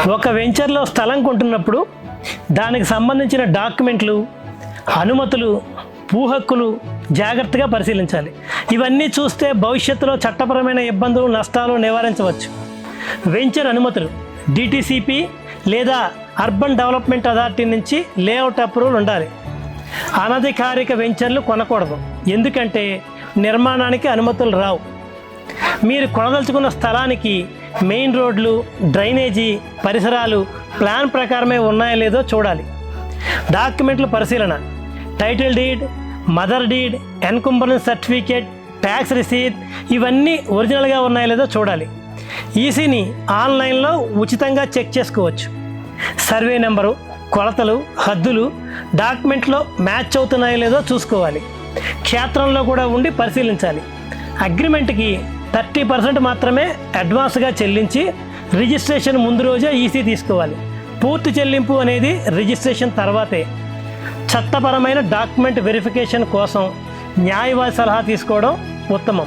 ఒక వెంచర్లో స్థలం కొంటున్నప్పుడు దానికి సంబంధించిన డాక్యుమెంట్లు, అనుమతులు, భూ హక్కులు జాగ్రత్తగా పరిశీలించాలి. ఇవన్నీ చూస్తే భవిష్యత్తులో చట్టపరమైన ఇబ్బందులు, నష్టాలు నివారించవచ్చు. వెంచర్ అనుమతులు DTCP లేదా అర్బన్ డెవలప్మెంట్ అథారిటీ నుంచి లేఅవుట్ అప్రూవల్ ఉండాలి. అనధికారిక వెంచర్లు కొనకూడదు, ఎందుకంటే నిర్మాణానికి అనుమతులు రావు. మీరు కొనదలుచుకున్న స్థలానికి మెయిన్ రోడ్లు, డ్రైనేజీ, పరిసరాలు ప్లాన్ ప్రకారమే ఉన్నాయో లేదో చూడాలి. డాక్యుమెంట్ల పరిశీలన: title deed, mother deed, encumbrance certificate, tax receipt ఇవన్నీ ఒరిజినల్గా ఉన్నాయో లేదో చూడాలి. ఈసీని ఆన్లైన్లో ఉచితంగా చెక్ చేసుకోవచ్చు. సర్వే నెంబరు, కొలతలు, హద్దులు డాక్యుమెంట్లో మ్యాచ్ అవుతున్నాయో లేదో చూసుకోవాలి. క్షేత్రంలో కూడా ఉండి పరిశీలించాలి. అగ్రిమెంట్కి 30% మాత్రమే అడ్వాన్స్గా చెల్లించి రిజిస్ట్రేషన్ ముందు రోజే ఈసీ తీసుకోవాలి. పూర్తి చెల్లింపు అనేది రిజిస్ట్రేషన్ తర్వాతే. చట్టపరమైన డాక్యుమెంట్ వెరిఫికేషన్ కోసం న్యాయవాది సలహా తీసుకోవడం ఉత్తమం.